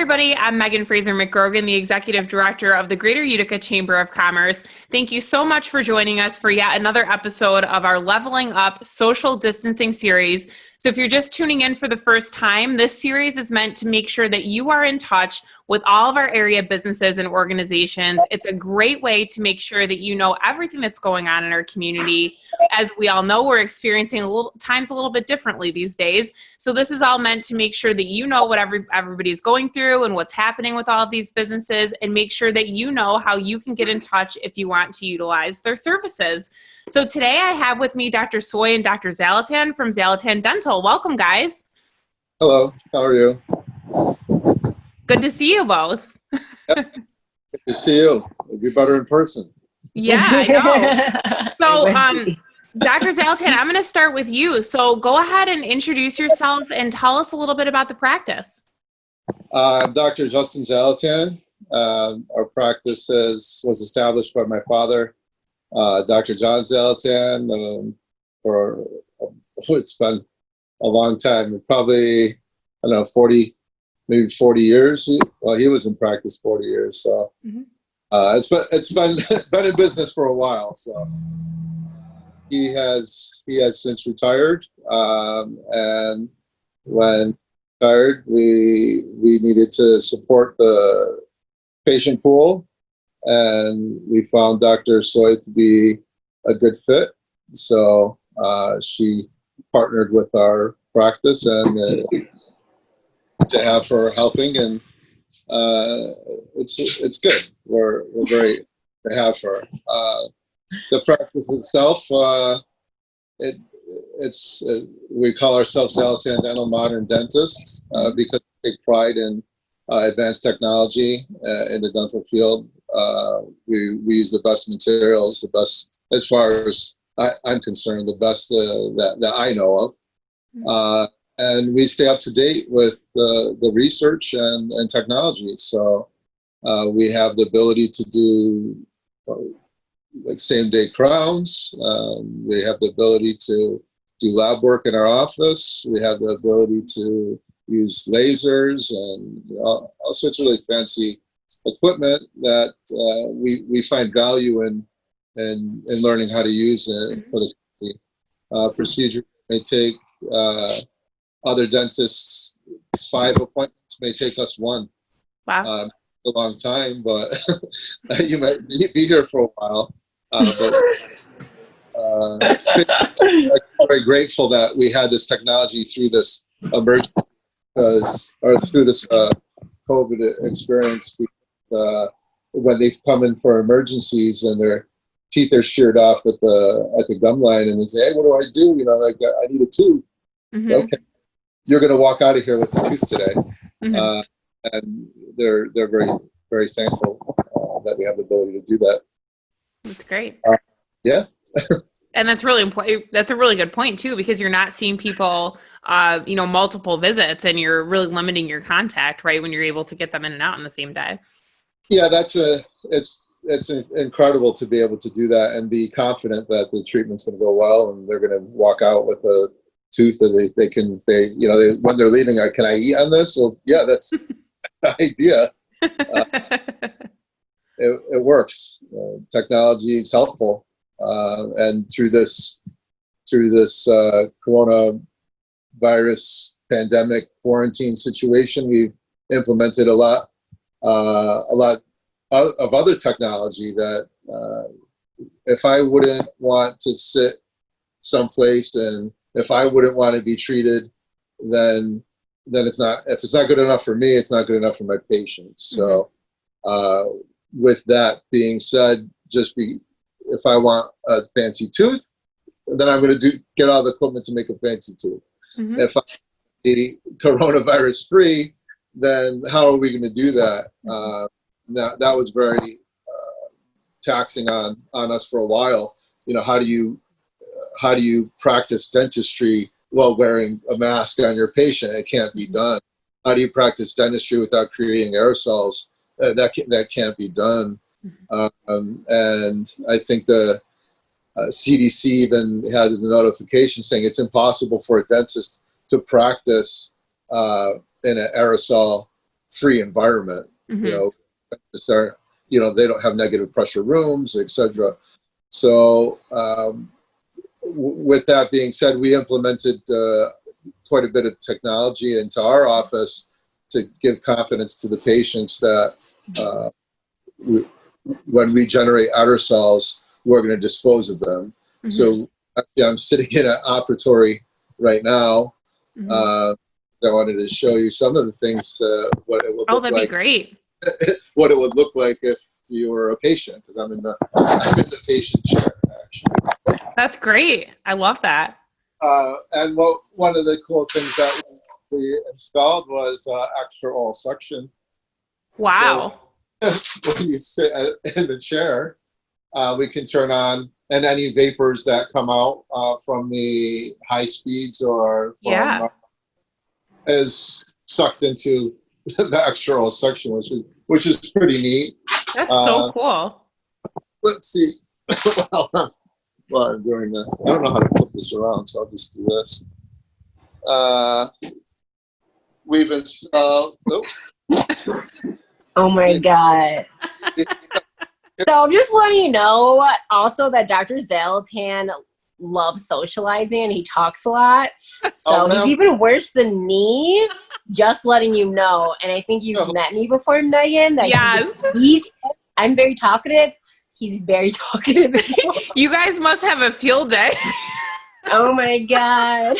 everybody. I'm Megan McGrogan, the Executive Director of the Greater Utica Chamber of Commerce. Thank you so much for joining us for yet another episode of our Leveling Up Social Distancing series. So if you're just tuning in for the first time, this series is meant to make sure that you are in touch with all of our area businesses and organizations. It's a great way to make sure that you know everything that's going on in our community. As we all know, we're experiencing times a little bit differently these days. So this is all meant to make sure that you know what everybody's going through and what's happening with all of these businesses, and make sure that you know how you can get in touch if you want to utilize their services. So today I have with me Dr. Suy and Dr. Zalatan from Zalatan Dental. Welcome, guys. Hello, how are you? Good to see you both. Yep. Good to see you. It'd be better in person. Yeah, I know. So, Dr. Zalatan, I'm going to start with you. So go ahead and introduce yourself and tell us a little bit about the practice. I'm Dr. Justin Zalatan. Our practice was established by my father, Dr. John Zalatan, it's been a long time, probably, I don't know, 40 years. Well, he was in practice 40 years, so it's been in business for a while. So he has since retired, and when retired, we needed to support the patient pool, and we found Dr. Suy to be a good fit. So she partnered with our practice and to have her helping, and it's good. We're very to have her. The practice itself, we call ourselves Zalatan Dental Modern Dentist because we take pride in advanced technology in the dental field. We use the best materials, the best, as far as I'm concerned, the best that I know of. And we stay up to date with the research and technology. So we have the ability to do like same-day crowns. We have the ability to do lab work in our office. We have the ability to use lasers and all sorts of really fancy equipment that we find value in learning how to use it for the company. Procedure may take other dentists 5 appointments, may take us 1. Wow. A long time, but you might be here for a while. But I'm very grateful that we had this technology through this emergency, or through this COVID experience. When they've come in for emergencies and their teeth are sheared off at the gum line, and they say, "Hey, what do I do? You know, like I need a tooth." Okay, you're going to walk out of here with a tooth today, and they're very, very thankful that we have the ability to do that. That's great. Yeah. And that's really important. That's a really good point too, because you're not seeing people, multiple visits, and you're really limiting your contact, right? When you're able to get them in and out on the same day. Yeah, it's incredible to be able to do that and be confident that the treatment's going to go well, and they're going to walk out with a tooth that when they're leaving, can I eat on this? So yeah, that's the idea. It works. Technology is helpful, and through this coronavirus pandemic quarantine situation, we've implemented a lot of other technology that if I wouldn't want to sit someplace, and if I wouldn't want to be treated, then it's not. If it's not good enough for me, it's not good enough for my patients. So with that being said, if I want a fancy tooth, then I'm going to get all the equipment to make a fancy tooth. If I'm coronavirus free, then how are we going to do that? That was very taxing on us for a while. How do you practice dentistry while wearing a mask on your patient? It can't be done. How do you practice dentistry without creating aerosols? That can't be done. And I think the CDC even had a notification saying it's impossible for a dentist to practice in an aerosol free environment. Mm-hmm. You know, start, you know, they don't have negative pressure rooms, etc. So with that being said, we implemented quite a bit of technology into our office to give confidence to the patients that when we generate outer cells, we're going to dispose of them. Mm-hmm. So actually, I'm sitting in an operatory right now. Mm-hmm. I wanted to show you some of the things, what it would look like. Oh, that'd be great. What it would look like if you were a patient, because I'm in the patient chair, actually. That's great. I love that. And one of the cool things that we installed was extra oral suction. Wow. So when you sit in the chair, we can turn on, and any vapors that come out from the high speeds or from, is sucked into the extra oral suction, which is pretty neat. That's so cool. Let's see. While I'm doing this, I don't know how to flip this around, so I'll just do this. We've installed. Oh my God. So I'm just letting you know also that Dr. Zalatan loves socializing and he talks a lot. So he's even worse than me, just letting you know. And I think you've met me before, Megan. That yes. I'm very talkative. He's very talkative as well. You guys must have a field day. Oh my God.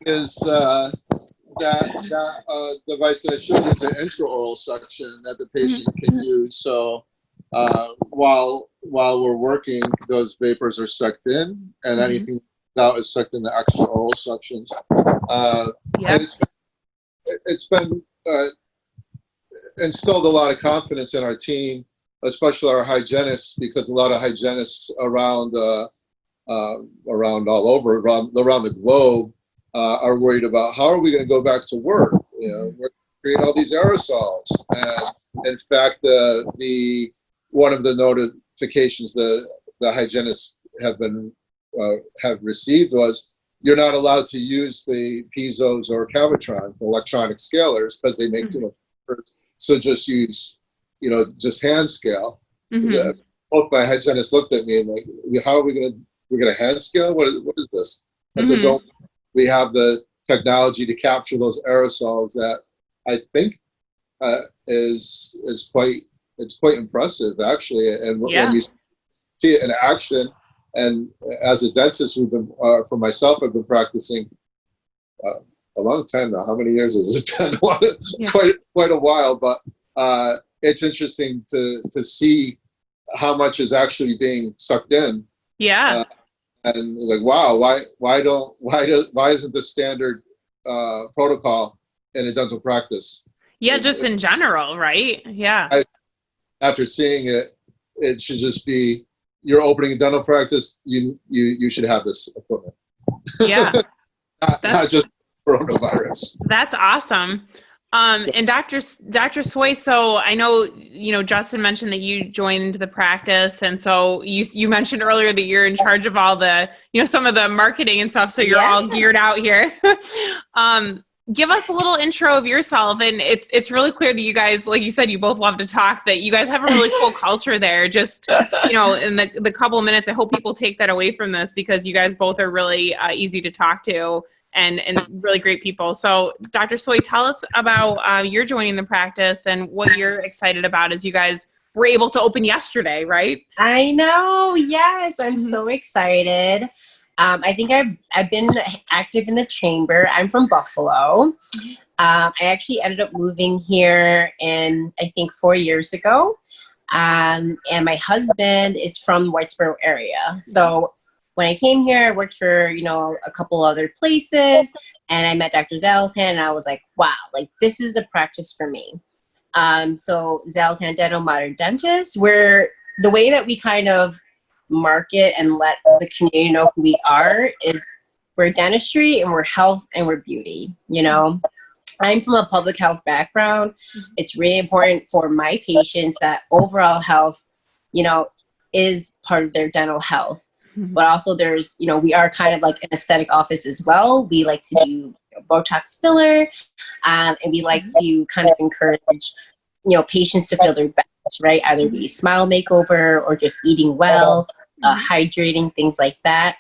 Is that device that I showed you is an intraoral suction that the patient can use. So while we're working, those vapors are sucked in, and anything out is sucked in the extra oral suctions. And it's been instilled a lot of confidence in our team, especially our hygienists, because a lot of hygienists around all over around the globe are worried about how are we going to go back to work. You know, we're creating all these aerosols, and in fact, one of the notifications the hygienists have received was you're not allowed to use the piezo's or cavitrons, the electronic scalers, because they make too much effort. So just use, just hand scale. Both my hygienists looked at me and like, how are we're gonna hand scale? What is this? I said, don't. We have the technology to capture those aerosols that I think is quite impressive, actually. And when you see it in action, and as a dentist, we've been for myself, I've been practicing a long time now. How many years has it been? Quite a while, but it's interesting to see how much is actually being sucked in. Yeah. And like, wow, why isn't the standard protocol in a dental practice? Yeah, just in general, right? Yeah. After seeing it, it should just be, you're opening a dental practice, you should have this equipment. Yeah. not just coronavirus. That's awesome. And Dr. Suy, so I know, Justin mentioned that you joined the practice. And so you mentioned earlier that you're in charge of all the, some of the marketing and stuff. So you're all geared out here. Give us a little intro of yourself. And it's really clear that you guys, like you said, you both love to talk, that you guys have a really cool culture there. Just, in the couple of minutes, I hope people take that away from this, because you guys both are really easy to talk to. And really great people. So Dr. Suy, tell us about your joining the practice and what you're excited about as you guys were able to open yesterday, right? I know. Yes. I'm so excited. I think I've been active in the chamber. I'm from Buffalo. I actually ended up moving here in, I think, 4 years ago. And my husband is from Whitesboro area. So when I came here, I worked for, a couple other places, and I met Dr. Zalatan, and I was like, wow, like this is the practice for me. So Zalatan Dental Modern Dentist, where the way that we kind of market and let the community know who we are is we're dentistry and we're health and we're beauty, I'm from a public health background. It's really important for my patients that overall health, is part of their dental health. But also there's, we are kind of like an aesthetic office as well. We like to do Botox filler. And we like to kind of encourage, patients to feel their best, right? Either be smile makeover or just eating well, hydrating, things like that.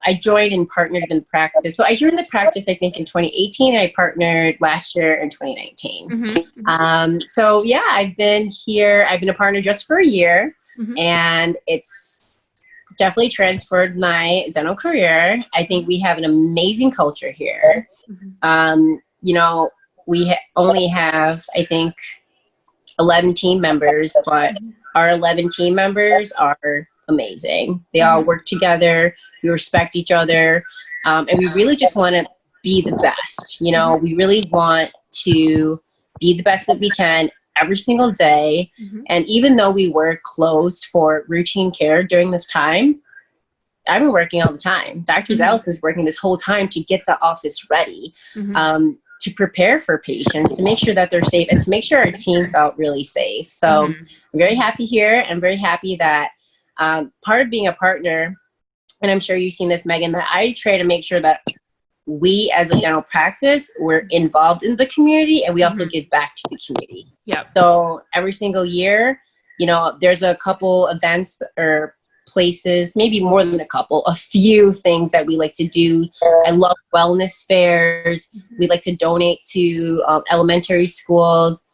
I joined and partnered in the practice. So I joined the practice, I think, in 2018. I partnered last year in 2019. So yeah, I've been here. I've been a partner just for a year, and it's definitely transferred my dental career. I think we have an amazing culture here. We only have, I think, 11 team members, but our 11 team members are amazing. They all work together. We respect each other. And we really just want to be the best. We really want to be the best that we can every single day. And even though we were closed for routine care during this time, I've been working all the time. Dr. Zalatan is working this whole time to get the office ready, to prepare for patients, to make sure that they're safe, and to make sure our team felt really safe. So I'm very happy here. I'm very happy that part of being a partner, and I'm sure you've seen this, Megan, that I try to make sure that we as a dental practice, we're involved in the community, and we also give back to the community. So every single year, there's a couple events or places, maybe more than a few things that we like to do. I love wellness fairs. We like to donate to elementary schools.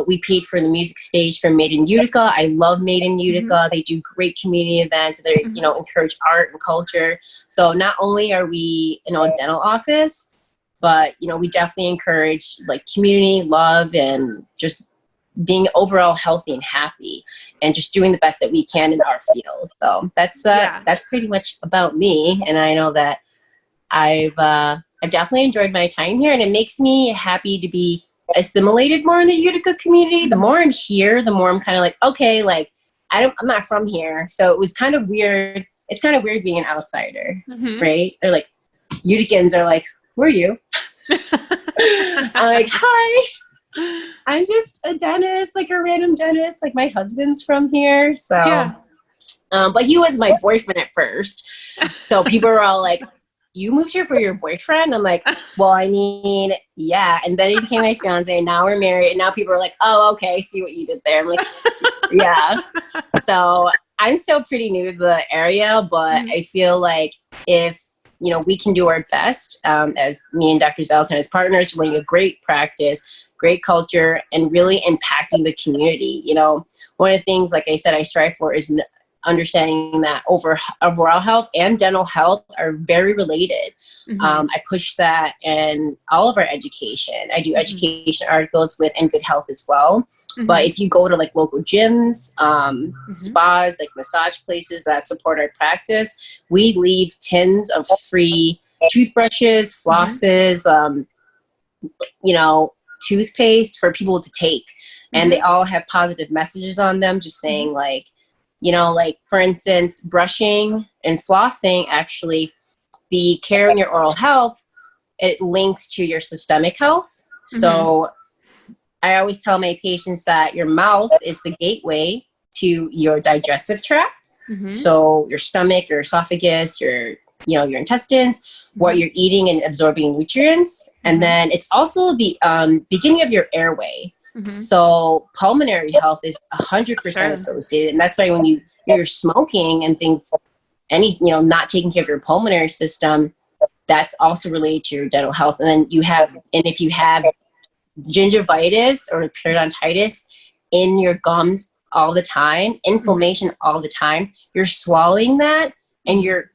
We paid for the music stage for Made in Utica. I love Made in Utica. They do great community events. They encourage art and culture. So not only are we a dental office, but we definitely encourage community love and just being overall healthy and happy, and just doing the best that we can in our field. So that's pretty much about me. And I know that I've definitely enjoyed my time here, and it makes me happy to be assimilated more in the Utica community. The more I'm here, the more I'm kind of okay, I'm not from here. So it was kind of weird. It's kind of weird being an outsider, right? They're Uticans are who are you? I'm hi. I'm just a dentist, a random dentist. My husband's from here, so. But he was my boyfriend at first, so people were all "You moved here for your boyfriend?" I'm well, I mean, yeah. And then he became my fiance, and now we're married. And now people are "Oh, okay, I see what you did there." I'm yeah. So I'm still pretty new to the area, but I feel if we can do our best, as me and Dr. Zalatan as partners, running a great practice, great culture, and really impacting the community. One of the things, like I said, I strive for is understanding that overall health and dental health are very related. I push that in all of our education. I do education articles and good health as well. But if you go to local gyms, spas, massage places that support our practice, we leave tins of free toothbrushes, flosses, toothpaste for people to take, and they all have positive messages on them, just saying for instance, brushing and flossing, actually the care in your oral health, it links to your systemic health. So I always tell my patients that your mouth is the gateway to your digestive tract. So your stomach, your esophagus, your intestines, what you're eating and absorbing nutrients. And then it's also the beginning of your airway. So pulmonary health is 100% associated. And that's why when you're smoking and things, not taking care of your pulmonary system, that's also related to your dental health. And then if you have gingivitis or periodontitis in your gums all the time, inflammation all the time, you're swallowing that and you're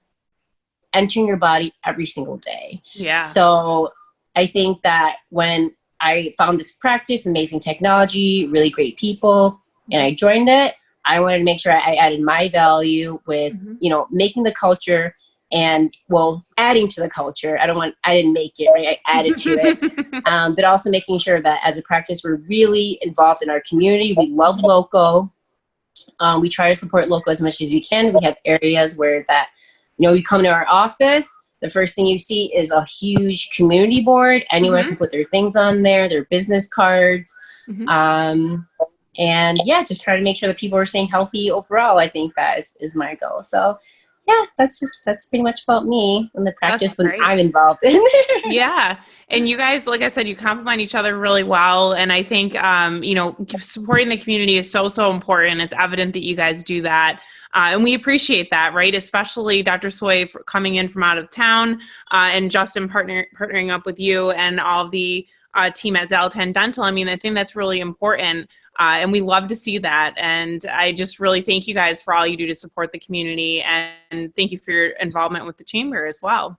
entering your body every single day. So I think that when I found this practice, amazing technology, really great people, and I joined it, I wanted to make sure I added my value with, making the culture and, adding to the culture. I didn't make it, right? I added to it. But also making sure that as a practice, we're really involved in our community. We love local. We try to support local as much as we can. We have areas where you come to our office, the first thing you see is a huge community board. Anyone can put their things on there, their business cards. And just try to make sure that people are staying healthy overall. I think that is my goal. So yeah, that's pretty much about me and the practice when great. I'm involved in. Yeah. And you guys, like I said, you complement each other really well. And I think, supporting the community is so, so important. It's evident that you guys do that. And we appreciate that, right? Especially Dr. Suy coming in from out of town, and Justin partnering up with you and all of the team at Zalatan Dental. I mean, I think that's really important. And we love to see that. And I just really thank you guys for all you do to support the community. And thank you for your involvement with the chamber as well.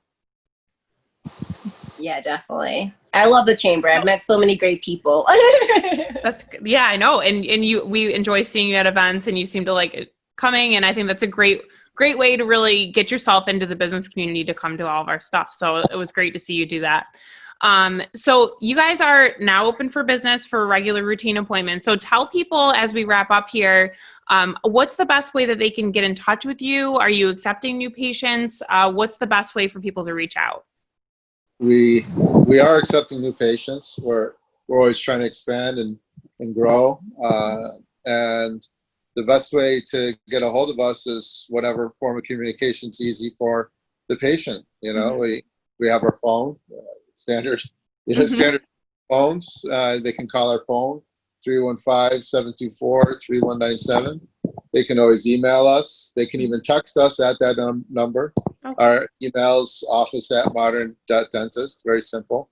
Yeah, definitely. I love the chamber. I've met so many great people. That's good. Yeah, I know. And we enjoy seeing you at events, and you seem to like it coming. And I think that's a great way to really get yourself into the business community to come to all of our stuff. So it was great to see you do that. So you guys are now open for business for regular routine appointments. So tell people as we wrap up here, what's the best way that they can get in touch with you? Are you accepting new patients? What's the best way for people to reach out? We are accepting new patients. We're always trying to expand and grow. And the best way to get a hold of us is whatever form of communication is easy for the patient. You know, mm-hmm. we have our phone, standard phones. They can call our phone, 315-724-3197. They can always email us. They can even text us at that number. Okay. Our email's office@modern.dentist, very simple.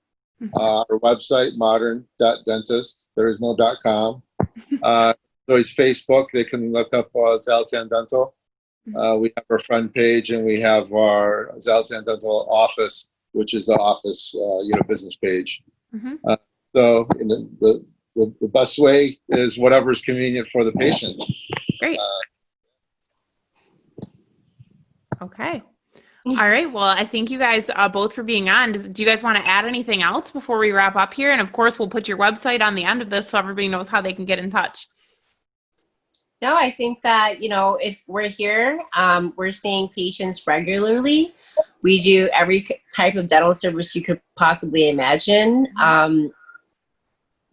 Our website, modern.dentist. There is no .com. Always Facebook. They can look up Zalatan Dental. We have our front page, and we have our Zalatan Dental office, which is the office, business page. Mm-hmm. So the best way is whatever is convenient for the patient. Great. Okay. All right. Well, I thank you guys both for being on. Do you guys want to add anything else before we wrap up here? And of course, we'll put your website on the end of this so everybody knows how they can get in touch. No, I think that, if we're here, we're seeing patients regularly. We do every type of dental service you could possibly imagine.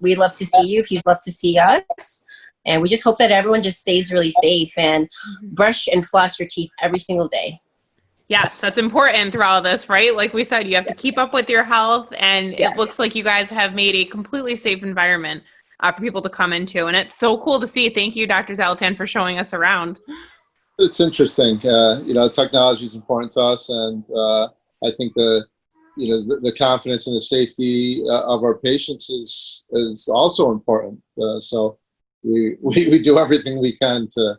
We'd love to see you if you'd love to see us. And we just hope that everyone just stays really safe and brush and floss your teeth every single day. Yes, that's important through all of this, right? Like we said, you have to keep up with your health, and It looks like you guys have made a completely safe environment for people to come into. And it's so cool to see. Thank you, Dr. Zalatan, for showing us around. It's interesting. Technology is important to us, and I think the confidence and the safety of our patients is also important. So we do everything we can to,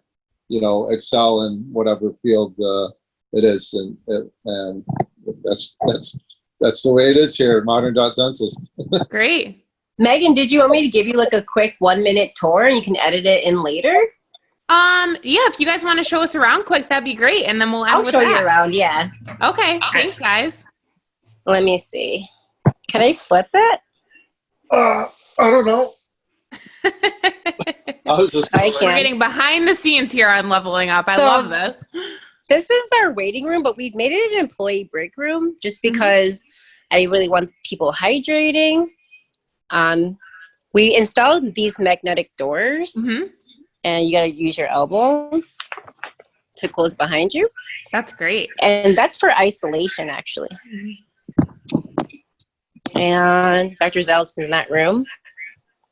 excel in whatever field it is, and that's the way it is here at Modern Dentist. Great. Megan, did you want me to give you like a quick 1-minute tour and you can edit it in later? Yeah, if you guys want to show us around quick, that'd be great. And then we'll end with that. I'll show you around, yeah. Okay, thanks guys. Let me see. Can I flip it? I don't know. We're getting behind the scenes here on Leveling Up. I love this. This is their waiting room, but we've made it an employee break room just because I really want people hydrating. We installed these magnetic doors, and you got to use your elbow to close behind you. That's great. And that's for isolation, actually. And Dr. Zal's in that room.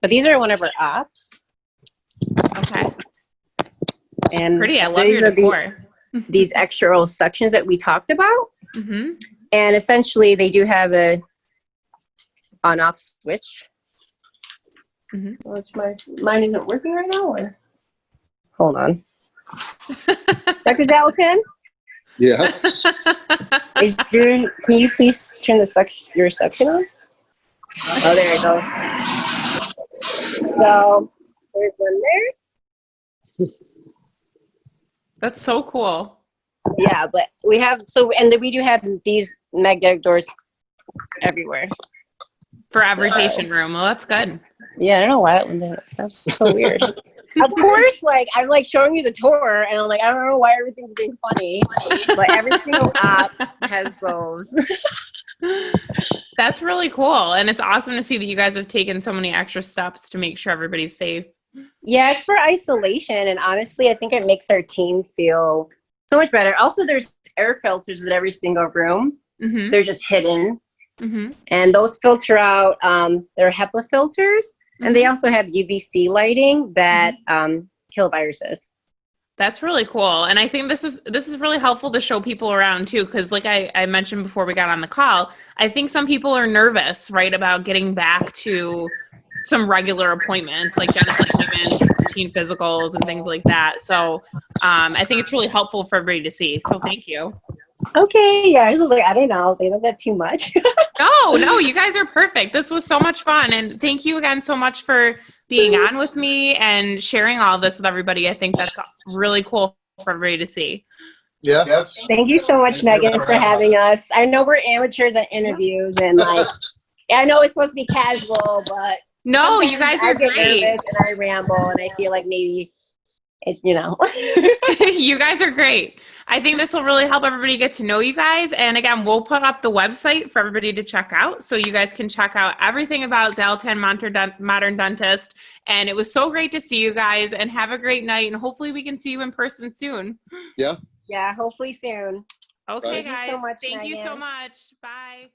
But these are one of our ops. Okay. And pretty. I love your decor. These extra sections that we talked about. And essentially, they do have a on-off switch. Which mine isn't working right now, or hold on. Dr. Zalatan? Yeah. Can you please turn your suction on? Oh, there it goes. So there's one there. That's so cool. Yeah, but we have and then we do have these magnetic doors everywhere. For every patient room. Well, that's good. Yeah, I don't know why that one did. That's so weird. Of course, I'm showing you the tour, and I'm like, I don't know why everything's being funny, but every single app has those. That's really cool, and it's awesome to see that you guys have taken so many extra steps to make sure everybody's safe. Yeah, it's for isolation, and honestly, I think it makes our team feel So much better. Also, there's air filters in every single room. Mm-hmm. They're just hidden. Mm-hmm. And those filter out, they're HEPA filters. And they also have UVC lighting that kill viruses. That's really cool. And I think this is really helpful to show people around too, because like I mentioned before we got on the call, I think some people are nervous, right, about getting back to some regular appointments like dental appointments, routine physicals and things like that. So I think it's really helpful for everybody to see. So thank you. Okay, yeah, I was like, I don't know. I was like, is that too much? No, you guys are perfect. This was so much fun. And thank you again so much for being on with me and sharing all this with everybody. I think that's really cool for everybody to see. Yeah. Thank you so much, Megan, for having us. I know we're amateurs at interviews, and like, I know it's supposed to be casual, but no, you guys are great. And I ramble, and I feel like maybe it's, You guys are great. I think this will really help everybody get to know you guys. And again, we'll put up the website for everybody to check out, so you guys can check out everything about Zalatan Modern Dentist. And it was so great to see you guys, and have a great night. And hopefully we can see you in person soon. Yeah. Yeah, hopefully soon. Okay, Thank you guys. so much, Thank you so Megan. much. Bye.